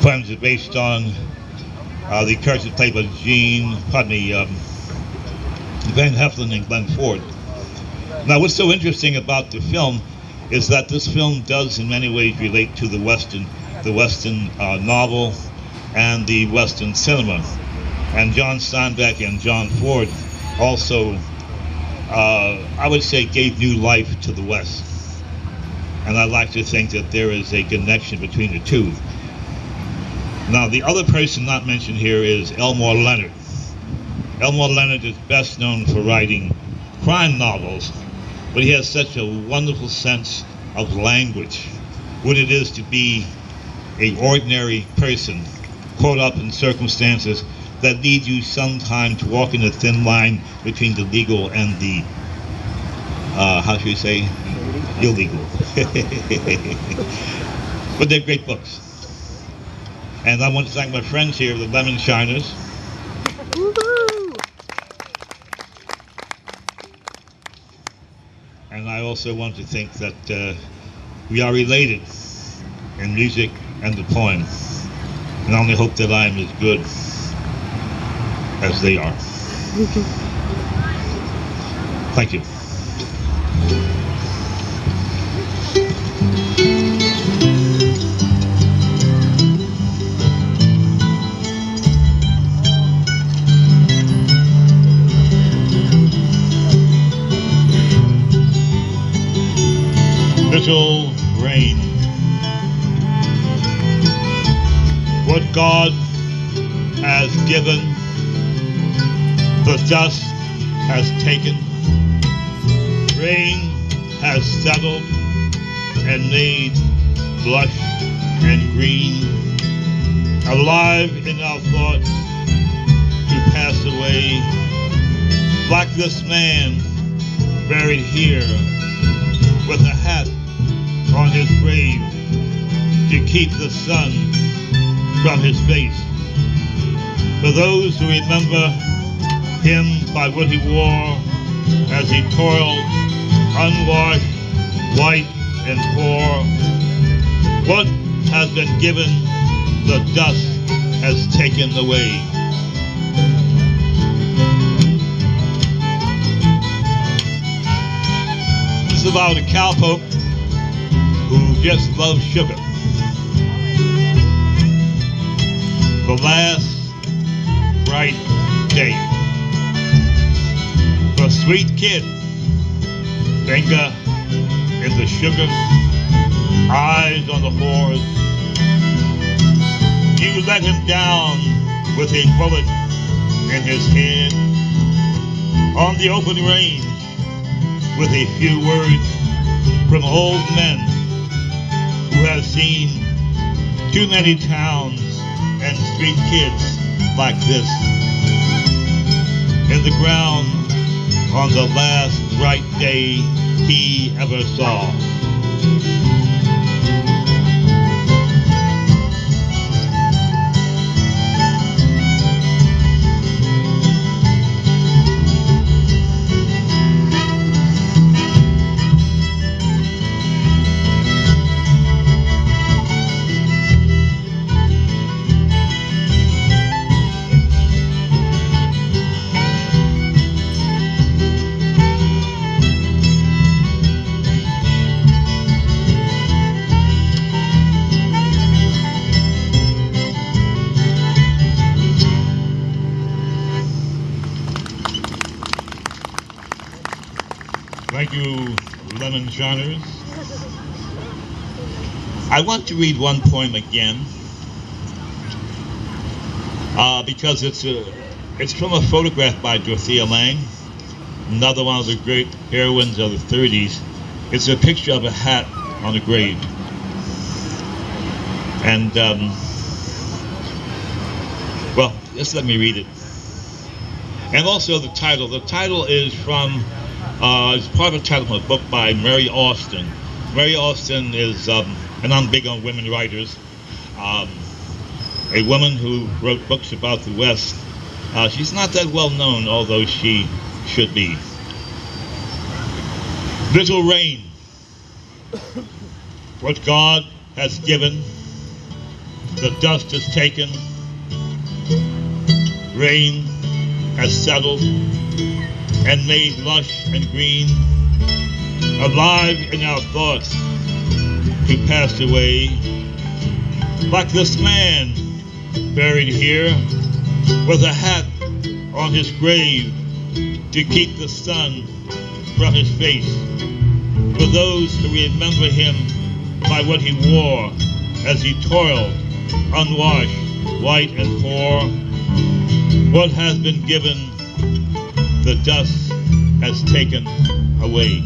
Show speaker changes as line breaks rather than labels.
poems are based on the characters played by Van Heflin and Glenn Ford. Now, what's so interesting about the film is that this film does in many ways relate to the Western novel and the Western cinema. And John Steinbeck and John Ford also, I would say, gave new life to the West. And I like to think that there is a connection between the two. Now, the other person not mentioned here is Elmore Leonard. Elmore Leonard is best known for writing crime novels, but he has such a wonderful sense of language, what it is to be an ordinary person caught up in circumstances that lead you sometime to walk in a thin line between the legal and the, how should we say, illegal. But they're great books. And I want to thank my friends here, the Lemonshiners. And I also want to think that we are related in music and the poem. And I only hope that I am as good as they are. Thank you. Little rain. What God has given, the dust has taken. Rain has settled and made blush and green, alive in our thoughts to pass away, like this man buried here with a hat on his grave to keep the sun from his face. For those who remember him by what he wore as he toiled, unwashed, white and poor, what has been given, the dust has taken away. This is about a cowpoke who just loves sugar. The last bright day. The sweet kid, finger in the sugar, eyes on the horse. You let him down with a bullet in his head on the open range with a few words from old men who have seen too many towns and street kids like this. In the ground on the last bright day he ever saw. Thank you, Lemonshiners. I want to read one poem again because it's from a photograph by Dorothea Lange, another one of the great heroines of the 30s. It's a picture of a hat on a grave. And, well, just let me read it. And also the title. The title is from it's part of a title from a book by Mary Austin. Mary Austin is, and I'm big on women writers, a woman who wrote books about the West. She's not that well known, although she should be. Little rain, what God has given, The dust is taken, rain has settled and made lush and green, alive in our thoughts who passed away, like this man buried here with a hat on his grave to keep the sun from his face. For those who remember him by what he wore as he toiled, unwashed, white and poor, what has been given, the dust has taken away.